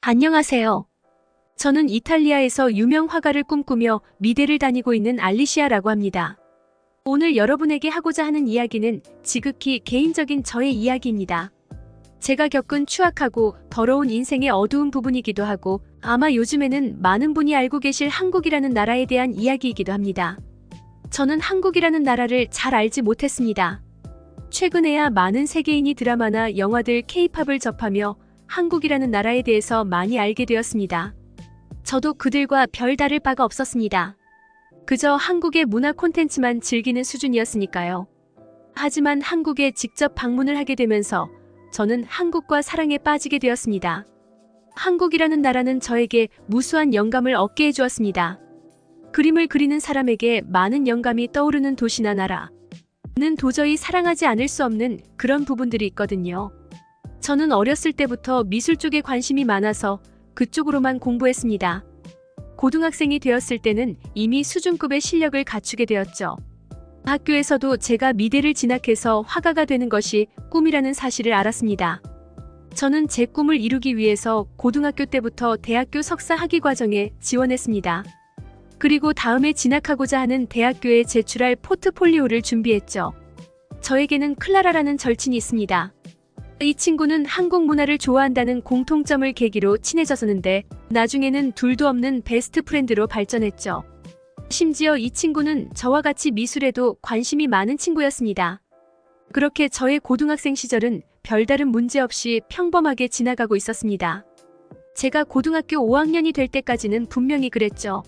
안녕하세요. 저는 이탈리아에서 유명 화가를 꿈꾸며 미대를 다니고 있는 알리시아라고 합니다. 오늘 여러분에게 하고자 하는 이야기는 지극히 개인적인 저의 이야기입니다. 제가 겪은 추악하고 더러운 인생의 어두운 부분이기도 하고 아마 요즘에는 많은 분이 알고 계실 한국이라는 나라에 대한 이야기이기도 합니다. 저는 한국이라는 나라를 잘 알지 못했습니다. 최근에야 많은 세계인이 드라마나 영화들 K-팝을 접하며 한국이라는 나라에 대해서 많이 알게 되었습니다. 저도 그들과 별 다를 바가 없었습니다. 그저 한국의 문화 콘텐츠만 즐기는 수준이었으니까요. 하지만 한국에 직접 방문을 하게 되면서 저는 한국과 사랑에 빠지게 되었습니다. 한국이라는 나라는 저에게 무수한 영감을 얻게 해주었습니다. 그림을 그리는 사람에게 많은 영감이 떠오르는 도시나 나라는 도저히 사랑하지 않을 수 없는 그런 부분들이 있거든요. 저는 어렸을 때부터 미술 쪽에 관심이 많아서 그쪽으로만 공부했습니다. 고등학생이 되었을 때는 이미 수준급의 실력을 갖추게 되었죠. 학교에서도 제가 미대를 진학해서 화가가 되는 것이 꿈이라는 사실을 알았습니다. 저는 제 꿈을 이루기 위해서 고등학교 때부터 대학교 석사 학위 과정에 지원했습니다. 그리고 다음에 진학하고자 하는 대학교에 제출할 포트폴리오를 준비했죠. 저에게는 클라라라는 절친이 있습니다. 이 친구는 한국 문화를 좋아한다는 공통점을 계기로 친해졌었는데 나중에는 둘도 없는 베스트 프렌드로 발전했죠. 심지어 이 친구는 저와 같이 미술에도 관심이 많은 친구였습니다. 그렇게 저의 고등학생 시절은 별다른 문제 없이 평범하게 지나가고 있었습니다. 제가 고등학교 5학년이 될 때까지는 분명히 그랬죠.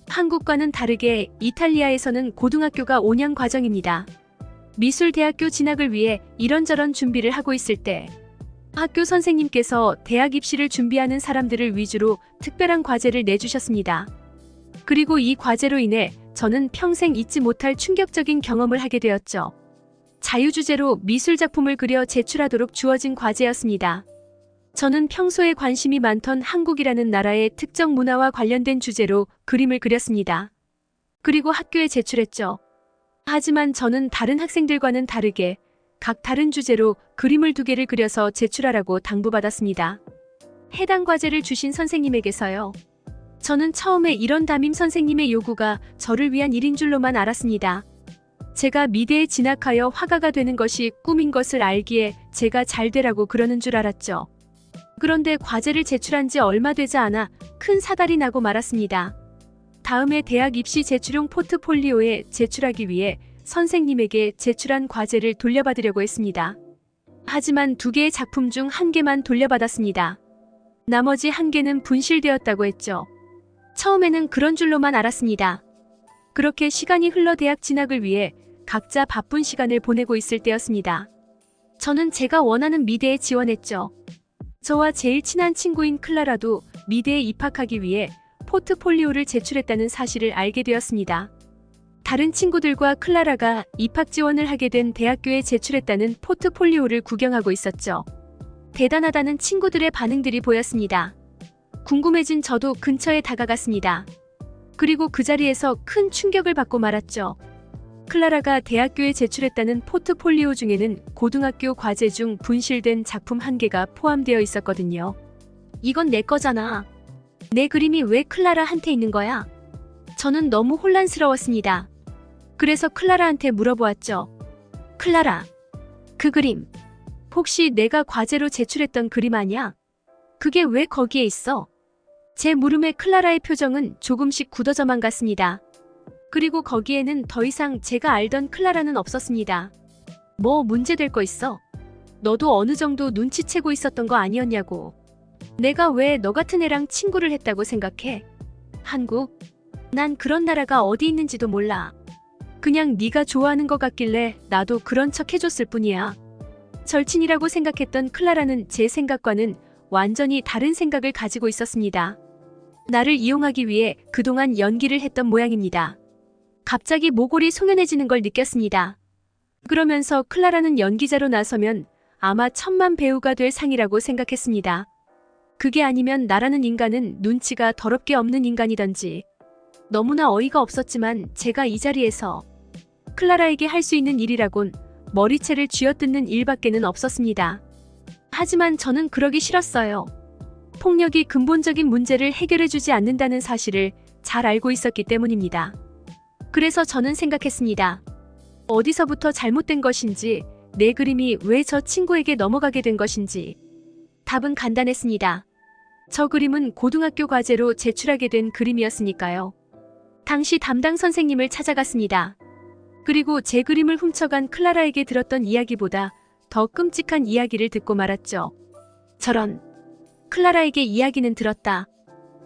한국과는 다르게 이탈리아에서는 고등학교가 5년 과정입니다. 미술대학교 진학을 위해 이런저런 준비를 하고 있을 때 학교 선생님께서 대학 입시를 준비하는 사람들을 위주로 특별한 과제를 내주셨습니다. 그리고 이 과제로 인해 저는 평생 잊지 못할 충격적인 경험을 하게 되었죠. 자유주제로 미술작품을 그려 제출하도록 주어진 과제였습니다. 저는 평소에 관심이 많던 한국이라는 나라의 특정 문화와 관련된 주제로 그림을 그렸습니다. 그리고 학교에 제출했죠. 하지만 저는 다른 학생들과는 다르게 각 다른 주제로 그림을 2개를 그려서 제출하라고 당부받았습니다. 해당 과제를 주신 선생님에게서요. 저는 처음에 이런 담임 선생님의 요구가 저를 위한 일인 줄로만 알았습니다. 제가 미대에 진학하여 화가가 되는 것이 꿈인 것을 알기에 제가 잘 되라고 그러는 줄 알았죠. 그런데 과제를 제출한 지 얼마 되지 않아 큰 사달이 나고 말았습니다. 다음에 대학 입시 제출용 포트폴리오에 제출하기 위해 선생님에게 제출한 과제를 돌려받으려고 했습니다. 하지만 2개의 작품 중 1개만 돌려받았습니다. 나머지 1개는 분실되었다고 했죠. 처음에는 그런 줄로만 알았습니다. 그렇게 시간이 흘러 대학 진학을 위해 각자 바쁜 시간을 보내고 있을 때였습니다. 저는 제가 원하는 미대에 지원했죠. 저와 제일 친한 친구인 클라라도 미대에 입학하기 위해 포트폴리오를 제출했다는 사실을 알게 되었습니다. 다른 친구들과 클라라가 입학 지원을 하게 된 대학교에 제출했다는 포트폴리오를 구경하고 있었죠. 대단하다는 친구들의 반응들이 보였습니다. 궁금해진 저도 근처에 다가갔습니다. 그리고 그 자리에서 큰 충격을 받고 말았죠. 클라라가 대학교에 제출했다는 포트폴리오 중에는 고등학교 과제 중 분실된 작품 1개가 포함되어 있었거든요. 이건 내 거잖아. 내 그림이 왜 클라라한테 있는 거야? 저는 너무 혼란스러웠습니다. 그래서 클라라한테 물어보았죠. 클라라, 그 그림 혹시 내가 과제로 제출했던 그림 아니야? 그게 왜 거기에 있어? 제 물음에 클라라의 표정은 조금씩 굳어져만 갔습니다. 그리고 거기에는 더 이상 제가 알던 클라라는 없었습니다. 뭐 문제될 거 있어? 너도 어느 정도 눈치채고 있었던 거 아니었냐고. 내가 왜 너 같은 애랑 친구를 했다고 생각해? 한국? 난 그런 나라가 어디 있는지도 몰라. 그냥 네가 좋아하는 것 같길래 나도 그런 척 해줬을 뿐이야. 절친이라고 생각했던 클라라는 제 생각과는 완전히 다른 생각을 가지고 있었습니다. 나를 이용하기 위해 그동안 연기를 했던 모양입니다. 갑자기 모골이 송연해지는 걸 느꼈습니다. 그러면서 클라라는 연기자로 나서면 아마 천만 배우가 될 상이라고 생각했습니다. 그게 아니면 나라는 인간은 눈치가 더럽게 없는 인간이던지. 너무나 어이가 없었지만 제가 이 자리에서 클라라에게 할 수 있는 일이라곤 머리채를 쥐어뜯는 일밖에는 없었습니다. 하지만 저는 그러기 싫었어요. 폭력이 근본적인 문제를 해결해주지 않는다는 사실을 잘 알고 있었기 때문입니다. 그래서 저는 생각했습니다. 어디서부터 잘못된 것인지, 내 그림이 왜 저 친구에게 넘어가게 된 것인지. 답은 간단했습니다. 저 그림은 고등학교 과제로 제출하게 된 그림이었으니까요. 당시 담당 선생님을 찾아갔습니다. 그리고 제 그림을 훔쳐간 클라라에게 들었던 이야기보다 더 끔찍한 이야기를 듣고 말았죠. 저런, 클라라에게 이야기는 들었다.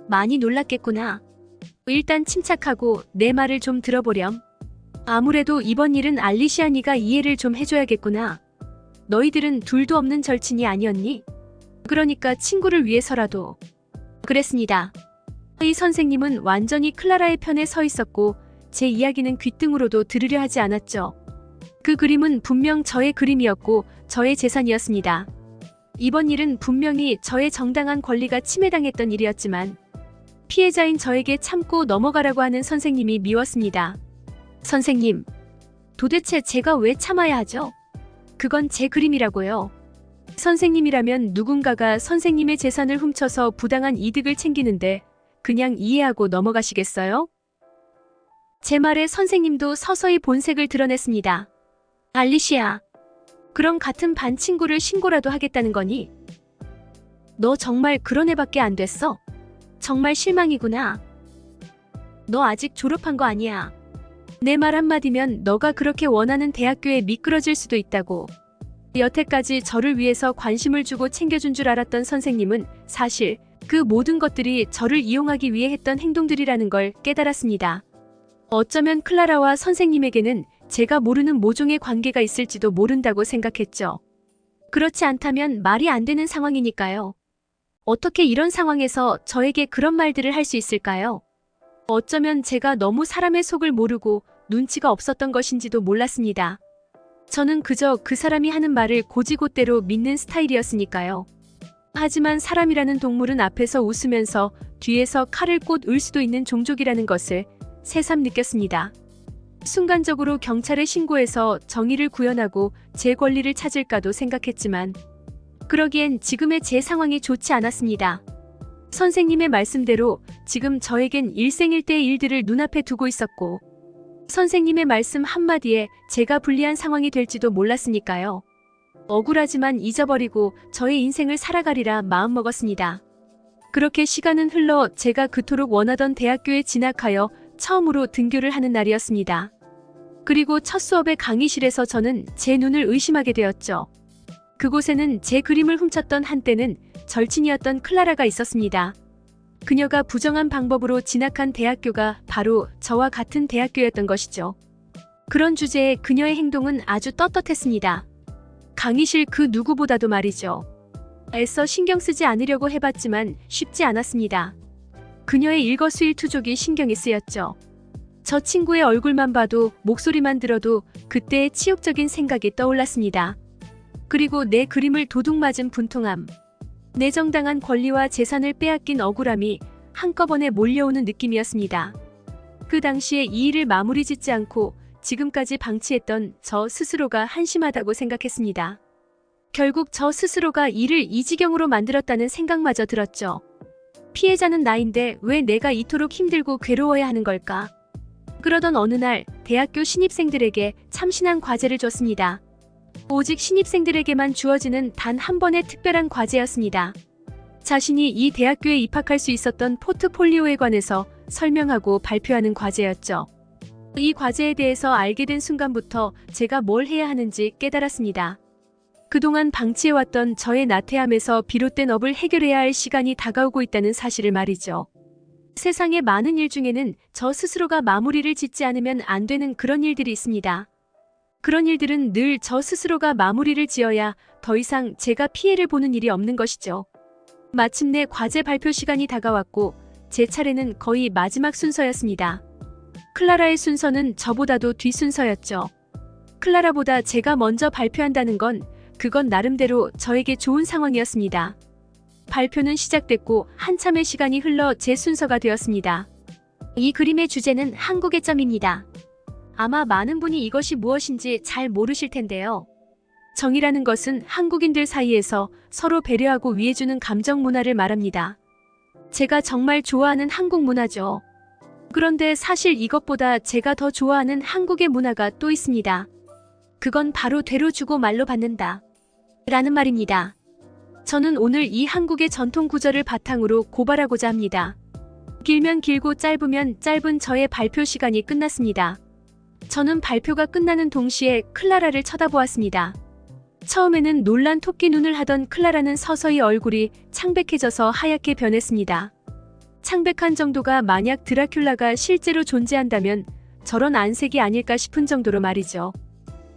많이 놀랐겠구나. 일단 침착하고 내 말을 좀 들어보렴. 아무래도 이번 일은 알리시아 네가 이해를 좀 해줘야겠구나. 너희들은 둘도 없는 절친이 아니었니? 그러니까 친구를 위해서라도. 그랬습니다. 이 선생님은 완전히 클라라의 편에 서 있었고 제 이야기는 귓등으로도 들으려 하지 않았죠. 그 그림은 분명 저의 그림이었고 저의 재산이었습니다. 이번 일은 분명히 저의 정당한 권리가 침해당했던 일이었지만 피해자인 저에게 참고 넘어가라고 하는 선생님이 미웠습니다. 선생님, 도대체 제가 왜 참아야 하죠? 그건 제 그림이라고요. 선생님이라면 누군가가 선생님의 재산을 훔쳐서 부당한 이득을 챙기는데 그냥 이해하고 넘어가시겠어요? 제 말에 선생님도 서서히 본색을 드러냈습니다. 알리시아, 그럼 같은 반 친구를 신고라도 하겠다는 거니? 너 정말 그런 애밖에 안 됐어? 정말 실망이구나. 너 아직 졸업한 거 아니야. 내 말 한마디면 너가 그렇게 원하는 대학교에 미끄러질 수도 있다고. 여태까지 저를 위해서 관심을 주고 챙겨준 줄 알았던 선생님은 사실 그 모든 것들이 저를 이용하기 위해 했던 행동들이라는 걸 깨달았습니다. 어쩌면 클라라와 선생님에게는 제가 모르는 모종의 관계가 있을지도 모른다고 생각했죠. 그렇지 않다면 말이 안 되는 상황이니까요. 어떻게 이런 상황에서 저에게 그런 말들을 할 수 있을까요? 어쩌면 제가 너무 사람의 속을 모르고 눈치가 없었던 것인지도 몰랐습니다. 저는 그저 그 사람이 하는 말을 곧이곧대로 믿는 스타일이었으니까요. 하지만 사람이라는 동물은 앞에서 웃으면서 뒤에서 칼을 꽂 을 수도 있는 종족이라는 것을 새삼 느꼈습니다. 순간적으로 경찰에 신고해서 정의를 구현하고 제 권리를 찾을까도 생각했지만 그러기엔 지금의 제 상황이 좋지 않았습니다. 선생님의 말씀대로 지금 저에겐 일생일대의 일들을 눈앞에 두고 있었고 선생님의 말씀 한마디에 제가 불리한 상황이 될지도 몰랐으니까요. 억울하지만 잊어버리고 저의 인생을 살아가리라 마음먹었습니다. 그렇게 시간은 흘러 제가 그토록 원하던 대학교에 진학하여 처음으로 등교를 하는 날이었습니다. 그리고 첫 수업의 강의실에서 저는 제 눈을 의심하게 되었죠. 그곳에는 제 그림을 훔쳤던 한때는 절친이었던 클라라가 있었습니다. 그녀가 부정한 방법으로 진학한 대학교가 바로 저와 같은 대학교였던 것이죠. 그런 주제에 그녀의 행동은 아주 떳떳했습니다. 강의실 그 누구보다도 말이죠. 애써 신경 쓰지 않으려고 해봤지만 쉽지 않았습니다. 그녀의 일거수일투족이 신경이 쓰였죠. 저 친구의 얼굴만 봐도 목소리만 들어도 그때의 치욕적인 생각이 떠올랐습니다. 그리고 내 그림을 도둑맞은 분통함, 내 정당한 권리와 재산을 빼앗긴 억울함이 한꺼번에 몰려오는 느낌이었습니다. 그 당시에 이 일을 마무리 짓지 않고 지금까지 방치했던 저 스스로가 한심하다고 생각했습니다. 결국 저 스스로가 일을 이 지경으로 만들었다는 생각마저 들었죠. 피해자는 나인데 왜 내가 이토록 힘들고 괴로워야 하는 걸까? 그러던 어느 날 대학교 신입생들에게 참신한 과제를 줬습니다. 오직 신입생들에게만 주어지는 단 한 번의 특별한 과제였습니다. 자신이 이 대학교에 입학할 수 있었던 포트폴리오에 관해서 설명하고 발표하는 과제였죠. 이 과제에 대해서 알게 된 순간부터 제가 뭘 해야 하는지 깨달았습니다. 그동안 방치해왔던 저의 나태함에서 비롯된 업을 해결해야 할 시간이 다가오고 있다는 사실을 말이죠. 세상의 많은 일 중에는 저 스스로가 마무리를 짓지 않으면 안 되는 그런 일들이 있습니다. 그런 일들은 늘 저 스스로가 마무리를 지어야 더 이상 제가 피해를 보는 일이 없는 것이죠. 마침내 과제 발표 시간이 다가왔고 제 차례는 거의 마지막 순서였습니다. 클라라의 순서는 저보다도 뒷순서였죠. 클라라보다 제가 먼저 발표한다는 건 그건 나름대로 저에게 좋은 상황이었습니다. 발표는 시작됐고 한참의 시간이 흘러 제 순서가 되었습니다. 이 그림의 주제는 한국의 점입니다. 아마 많은 분이 이것이 무엇인지 잘 모르실 텐데요. 정이라는 것은 한국인들 사이에서 서로 배려하고 위해주는 감정 문화를 말합니다. 제가 정말 좋아하는 한국 문화죠. 그런데 사실 이것보다 제가 더 좋아하는 한국의 문화가 또 있습니다. 그건 바로 되로 주고 말로 받는다. 라는 말입니다. 저는 오늘 이 한국의 전통 구절을 바탕으로 고발하고자 합니다. 길면 길고 짧으면 짧은 저의 발표 시간이 끝났습니다. 저는 발표가 끝나는 동시에 클라라를 쳐다보았습니다. 처음에는 놀란 토끼 눈을 하던 클라라는 서서히 얼굴이 창백해져서 하얗게 변했습니다. 창백한 정도가 만약 드라큘라가 실제로 존재한다면 저런 안색이 아닐까 싶은 정도로 말이죠.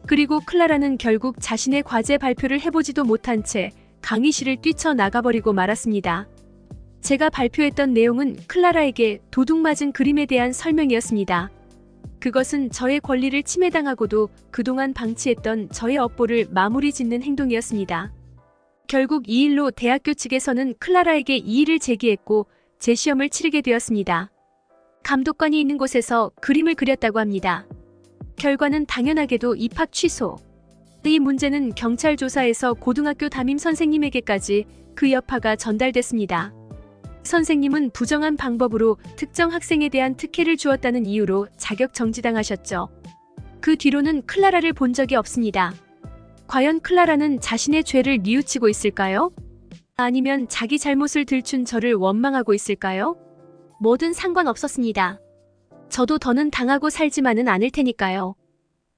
그리고 클라라는 결국 자신의 과제 발표를 해보지도 못한 채 강의실을 뛰쳐나가버리고 말았습니다. 제가 발표했던 내용은 클라라에게 도둑 맞은 그림에 대한 설명이었습니다. 그것은 저의 권리를 침해당하고도 그동안 방치했던 저의 업보를 마무리 짓는 행동이었습니다. 결국 이 일로 대학교 측에서는 클라라에게 이의를 제기했고 재시험을 치르게 되었습니다. 감독관이 있는 곳에서 그림을 그렸다고 합니다. 결과는 당연하게도 입학 취소. 이 문제는 경찰 조사에서 고등학교 담임 선생님에게까지 그 여파가 전달됐습니다. 선생님은 부정한 방법으로 특정 학생에 대한 특혜를 주었다는 이유로 자격 정지당하셨죠. 그 뒤로는 클라라를 본 적이 없습니다. 과연 클라라는 자신의 죄를 뉘우치고 있을까요? 아니면 자기 잘못을 들춘 저를 원망하고 있을까요? 뭐든 상관없었습니다. 저도 더는 당하고 살지만은 않을 테니까요.